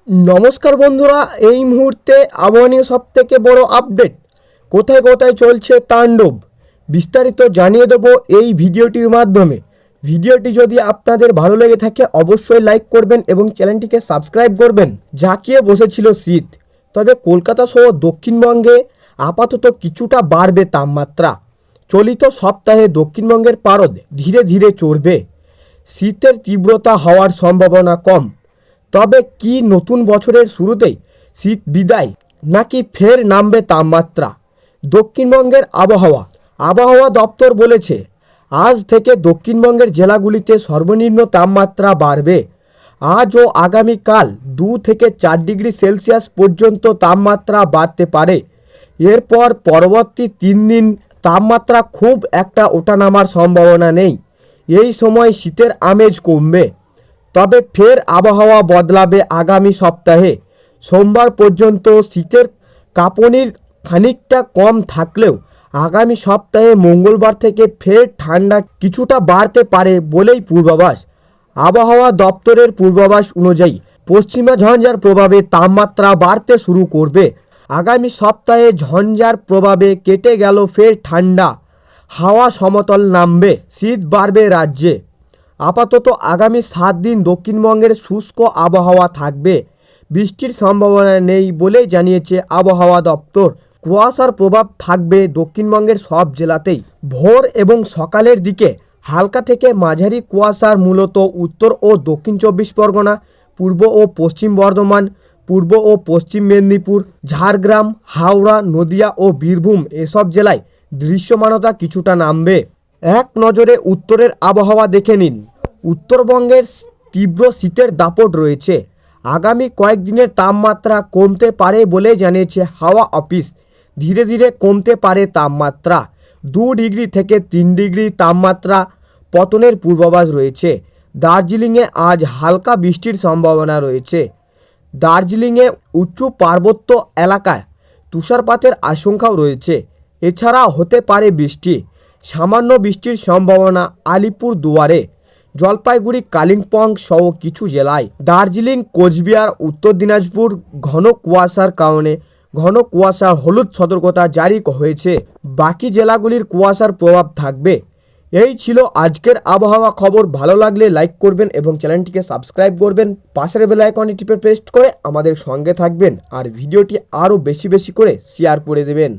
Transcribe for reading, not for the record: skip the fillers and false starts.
নমস্কার বন্ধুরা, এই মুহূর্তে আবহাওয়া নিয়ে সবথেকে বড় আপডেট, কোথায় কোথায় চলছে তাণ্ডব, বিস্তারিত জানিয়ে দেবো এই ভিডিওটির মাধ্যমে। ভিডিওটি যদি আপনাদের ভালো লেগে থাকে অবশ্যই লাইক করবেন এবং চ্যানেলটিকে সাবস্ক্রাইব করবেন। জাঁকিয়ে বসেছিল শীত, তবে কলকাতা সহ দক্ষিণবঙ্গে আপাতত কিছুটা বাড়বে তাপমাত্রা। চলিত সপ্তাহে দক্ষিণবঙ্গের পারদ ধীরে ধীরে চড়বে, শীতের তীব্রতা হওয়ার সম্ভাবনা কম। তবে কি নতুন বছরের শুরুতেই শীত বিদায়, নাকি ফের নামবে তাপমাত্রা? দক্ষিণবঙ্গের আবহাওয়া দপ্তর বলেছে, আজ থেকে দক্ষিণবঙ্গের জেলাগুলিতে সর্বনিম্ন তাপমাত্রা বাড়বে। আজ ও আগামীকাল 2 থেকে 4 ডিগ্রি সেলসিয়াস পর্যন্ত তাপমাত্রা বাড়তে পারে। এরপর পরবর্তী 3 দিন তাপমাত্রা খুব একটা ওঠানামার সম্ভাবনা নেই। এই সময় শীতের আমেজ কমবে, তবে ফের আবহাওয়া বদলাবে আগামী সপ্তাহে। সোমবার পর্যন্ত শীতের কাঁপুনির খানিকটা কম থাকলেও আগামী সপ্তাহে মঙ্গলবার থেকে ফের ঠান্ডা কিছুটা বাড়তে পারে বলেই পূর্বাভাস। আবহাওয়া দপ্তরের পূর্বাভাস অনুযায়ী পশ্চিমা ঝঞ্ঝার প্রভাবে তাপমাত্রা বাড়তে শুরু করবে। আগামী সপ্তাহে ঝঞ্ঝার প্রভাবে কেটে গেল ফের ঠান্ডা হাওয়া, সমতল নামবে, শীত বাড়বে রাজ্যে। আপাতত আগামী 7 দিন দক্ষিণবঙ্গের শুষ্ক আবহাওয়া থাকবে, বৃষ্টির সম্ভাবনা নেই বলেই জানিয়েছে আবহাওয়া দপ্তর। কুয়াশার প্রভাব থাকবে দক্ষিণবঙ্গের সব জেলাতেই। ভোর এবং সকালের দিকে হালকা থেকে মাঝারি কুয়াশার মূলত উত্তর ও দক্ষিণ 24 পরগনা, পূর্ব ও পশ্চিম বর্ধমান, পূর্ব ও পশ্চিম মেদিনীপুর, ঝাড়গ্রাম, হাওড়া, নদিয়া ও বীরভূম এসব জেলায় দৃশ্যমানতা কিছুটা নামবে। এক নজরে উত্তরের আবহাওয়া দেখে নিন। উত্তরবঙ্গের তীব্র শীতের দাপট রয়েছে। আগামী কয়েকদিনের তাপমাত্রা কমতে পারে বলে জানিয়েছে হাওয়া অফিস। ধীরে ধীরে কমতে পারে তাপমাত্রা, 2 ডিগ্রি থেকে 3 ডিগ্রি তাপমাত্রা পতনের পূর্বাভাস রয়েছে। দার্জিলিংয়ে আজ হালকা বৃষ্টির সম্ভাবনা রয়েছে। দার্জিলিংয়ে উঁচু পার্বত্য এলাকায় তুষারপাতের আশঙ্কাও রয়েছে। এছাড়া হতে পারে বৃষ্টি, সামান্য বৃষ্টির সম্ভাবনা আলিপুরদুয়ারে, জলপাইগুড়ি, কালিম্পং সহ কিছু জেলায়। দার্জিলিং, কোচবিহার, উত্তর দিনাজপুর ঘন কুয়াশার কারণে ঘন কুয়াশার হলুদ সতর্কতা জারি হয়েছে। বাকি জেলাগুলির কুয়াশার প্রভাব থাকবে। এই ছিল আজকের আবহাওয়া খবর। ভালো লাগলে লাইক করবেন এবং চ্যানেলটিকে সাবস্ক্রাইব করবেন। পাশের বেল আইকনটি টিপে প্রেস করে আমাদের সঙ্গে থাকবেন আর ভিডিওটি আরও বেশি বেশি করে শেয়ার করে দেবেন।